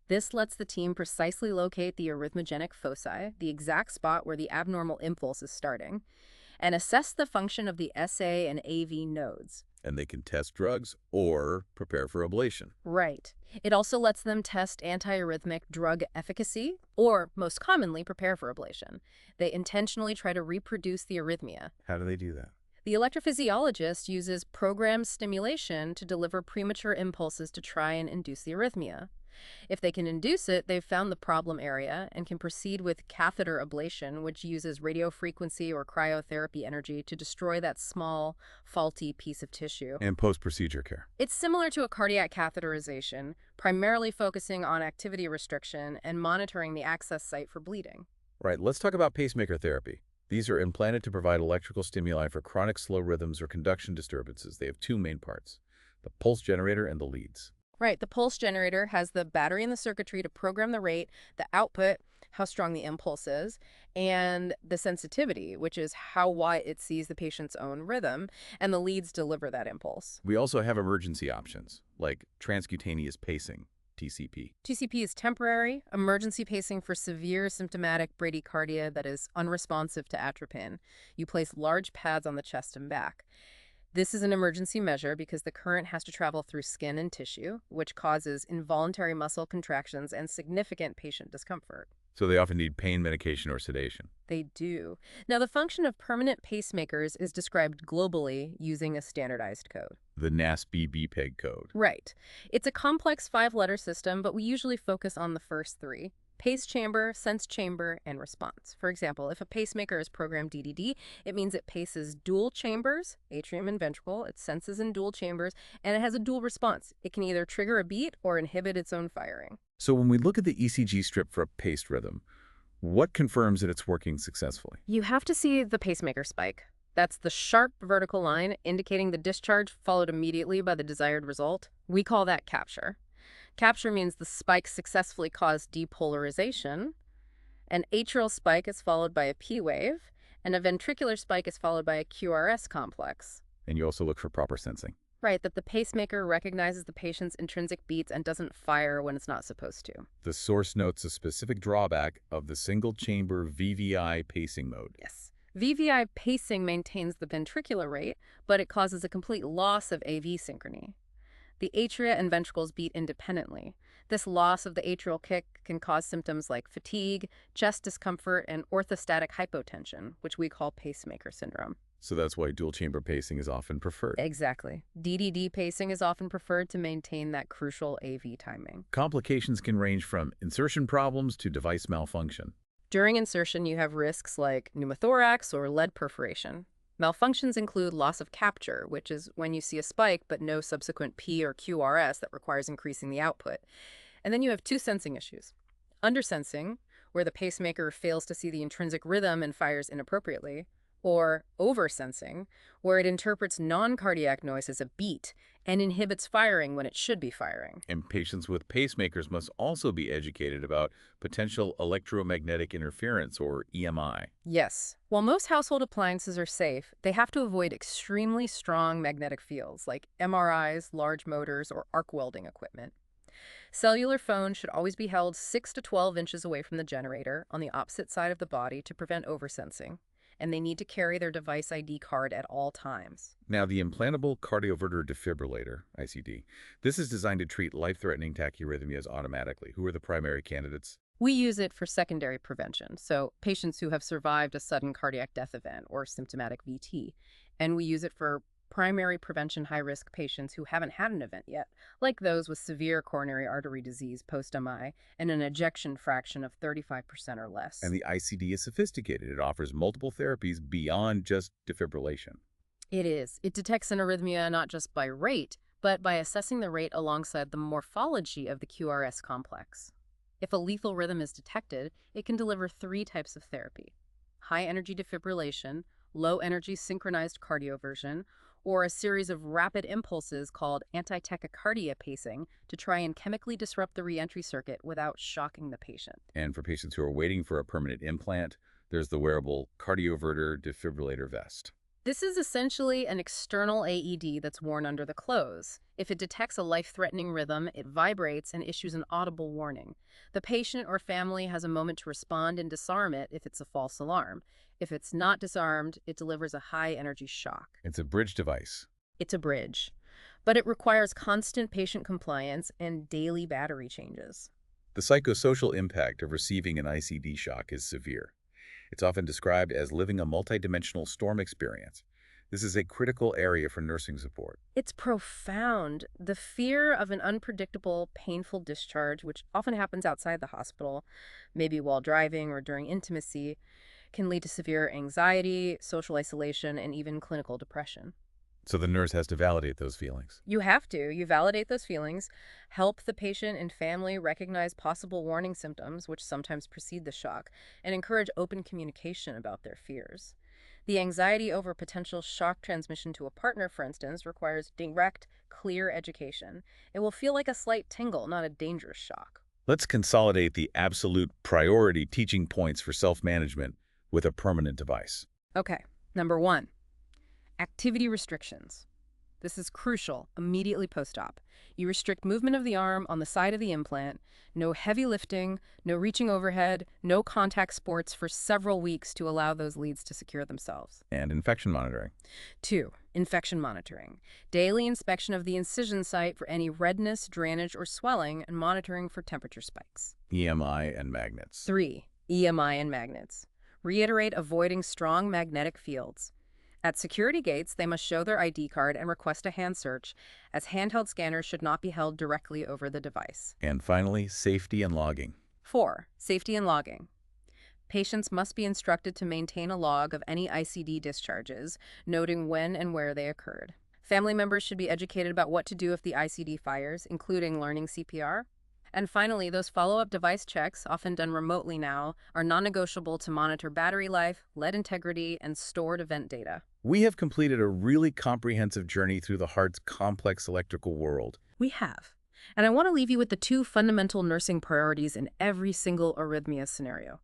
This lets the team precisely locate the arrhythmogenic foci, the exact spot where the abnormal impulse is starting, and assess the function of the SA and AV nodes. And they can test drugs or prepare for ablation. Right. It also lets them test antiarrhythmic drug efficacy, or, most commonly, prepare for ablation. They intentionally try to reproduce the arrhythmia. How do they do that? The electrophysiologist uses programmed stimulation to deliver premature impulses to try and induce the arrhythmia. If they can induce it, they've found the problem area and can proceed with catheter ablation, which uses radiofrequency or cryotherapy energy to destroy that small, faulty piece of tissue. And post-procedure care. It's similar to a cardiac catheterization, primarily focusing on activity restriction and monitoring the access site for bleeding. Right, let's talk about pacemaker therapy. These are implanted to provide electrical stimuli for chronic slow rhythms or conduction disturbances. They have 2 main parts, the pulse generator and the leads. Right, the pulse generator has the battery in the circuitry to program the rate, the output, how strong the impulse is, and the sensitivity, which is how wide it sees the patient's own rhythm, and the leads deliver that impulse. We also have emergency options, like transcutaneous pacing. TCP? TCP is temporary, emergency pacing for severe symptomatic bradycardia that is unresponsive to atropine. You place large pads on the chest and back. This is an emergency measure because the current has to travel through skin and tissue, which causes involuntary muscle contractions and significant patient discomfort. So they often need pain medication or sedation. They do. Now, the function of permanent pacemakers is described globally using a standardized code. The NASB-BPEG code. Right. It's a complex 5-letter system, but we usually focus on the first 3. Pace chamber, sense chamber, and response. For example, if a pacemaker is programmed DDD, it means it paces dual chambers, atrium and ventricle, it senses in dual chambers, and it has a dual response. It can either trigger a beat or inhibit its own firing. So when we look at the ECG strip for a paced rhythm, what confirms that it's working successfully? You have to see the pacemaker spike. That's the sharp vertical line indicating the discharge followed immediately by the desired result. We call that capture. Capture means the spike successfully caused depolarization. An atrial spike is followed by a P wave, and a ventricular spike is followed by a QRS complex. And you also look for proper sensing. Right, that the pacemaker recognizes the patient's intrinsic beats and doesn't fire when it's not supposed to. The source notes a specific drawback of the single-chamber VVI pacing mode. Yes. VVI pacing maintains the ventricular rate, but it causes a complete loss of AV synchrony. The atria and ventricles beat independently. This loss of the atrial kick can cause symptoms like fatigue, chest discomfort, and orthostatic hypotension, which we call pacemaker syndrome. So that's why dual-chamber pacing is often preferred. Exactly. DDD pacing is often preferred to maintain that crucial AV timing. Complications can range from insertion problems to device malfunction. During insertion, you have risks like pneumothorax or lead perforation. Malfunctions include loss of capture, which is when you see a spike but no subsequent P or QRS that requires increasing the output. And then you have 2 sensing issues. Undersensing, where the pacemaker fails to see the intrinsic rhythm and fires inappropriately, or oversensing, where it interprets non-cardiac noise as a beat and inhibits firing when it should be firing. And patients with pacemakers must also be educated about potential electromagnetic interference, or EMI. Yes. While most household appliances are safe, they have to avoid extremely strong magnetic fields like MRIs, large motors, or arc welding equipment. Cellular phones should always be held 6 to 12 inches away from the generator on the opposite side of the body to prevent oversensing, and they need to carry their device ID card at all times. Now, the implantable cardioverter defibrillator, ICD, this is designed to treat life-threatening tachyarrhythmias automatically. Who are the primary candidates? We use it for secondary prevention, so patients who have survived a sudden cardiac death event or symptomatic VT, and we use it for primary prevention high-risk patients who haven't had an event yet, like those with severe coronary artery disease post-MI and an ejection fraction of 35% or less. And the ICD is sophisticated. It offers multiple therapies beyond just defibrillation. It is. It detects an arrhythmia not just by rate, but by assessing the rate alongside the morphology of the QRS complex. If a lethal rhythm is detected, it can deliver 3 types of therapy: high-energy defibrillation, low-energy synchronized cardioversion, or a series of rapid impulses called anti-tachycardia pacing to try and chemically disrupt the reentry circuit without shocking the patient. And for patients who are waiting for a permanent implant, there's the wearable cardioverter defibrillator vest. This is essentially an external AED that's worn under the clothes. If it detects a life-threatening rhythm, it vibrates and issues an audible warning. The patient or family has a moment to respond and disarm it if it's a false alarm. If it's not disarmed, it delivers a high-energy shock. It's a bridge device. It's a bridge, but it requires constant patient compliance and daily battery changes. The psychosocial impact of receiving an ICD shock is severe. It's often described as living a multidimensional storm experience. This is a critical area for nursing support. It's profound. The fear of an unpredictable, painful discharge, which often happens outside the hospital, maybe while driving or during intimacy, can lead to severe anxiety, social isolation, and even clinical depression. So the nurse has to validate those feelings. You have to. You validate those feelings, help the patient and family recognize possible warning symptoms, which sometimes precede the shock, and encourage open communication about their fears. The anxiety over potential shock transmission to a partner, for instance, requires direct, clear education. It will feel like a slight tingle, not a dangerous shock. Let's consolidate the absolute priority teaching points for self-management with a permanent device. Okay, number 1, activity restrictions. This is crucial, immediately post-op. You restrict movement of the arm on the side of the implant, no heavy lifting, no reaching overhead, no contact sports for several weeks to allow those leads to secure themselves. And infection monitoring. 2. Infection monitoring. Daily inspection of the incision site for any redness, drainage, or swelling, and monitoring for temperature spikes. EMI and magnets. 3. EMI and magnets. Reiterate avoiding strong magnetic fields. At security gates, they must show their ID card and request a hand search, as handheld scanners should not be held directly over the device. And finally, safety and logging. 4. Safety and logging. Patients must be instructed to maintain a log of any ICD discharges, noting when and where they occurred. Family members should be educated about what to do if the ICD fires, including learning CPR. And finally, those follow-up device checks, often done remotely now, are non-negotiable to monitor battery life, lead integrity, and stored event data. We have completed a really comprehensive journey through the heart's complex electrical world. We have. And I want to leave you with the 2 fundamental nursing priorities in every single arrhythmia scenario.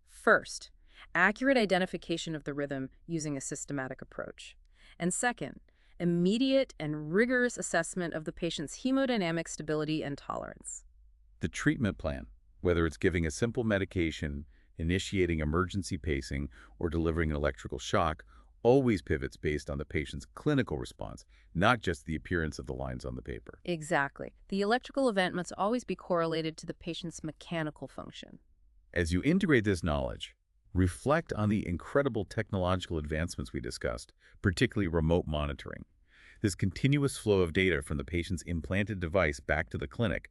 First, accurate identification of the rhythm using a systematic approach. And second, immediate and rigorous assessment of the patient's hemodynamic stability and tolerance. The treatment plan, whether it's giving a simple medication, initiating emergency pacing, or delivering an electrical shock, always pivots based on the patient's clinical response, not just the appearance of the lines on the paper. Exactly. The electrical event must always be correlated to the patient's mechanical function. As you integrate this knowledge, reflect on the incredible technological advancements we discussed, particularly remote monitoring. This continuous flow of data from the patient's implanted device back to the clinic,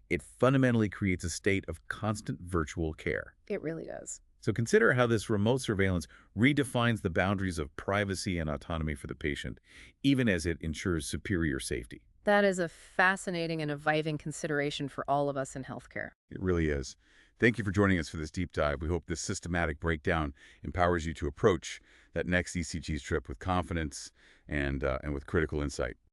it fundamentally creates a state of constant virtual care. It really does. So consider how this remote surveillance redefines the boundaries of privacy and autonomy for the patient, even as it ensures superior safety. That is a fascinating and reviving consideration for all of us in healthcare. It really is. Thank you for joining us for this deep dive. We hope this systematic breakdown empowers you to approach that next ECG strip with confidence and with critical insight.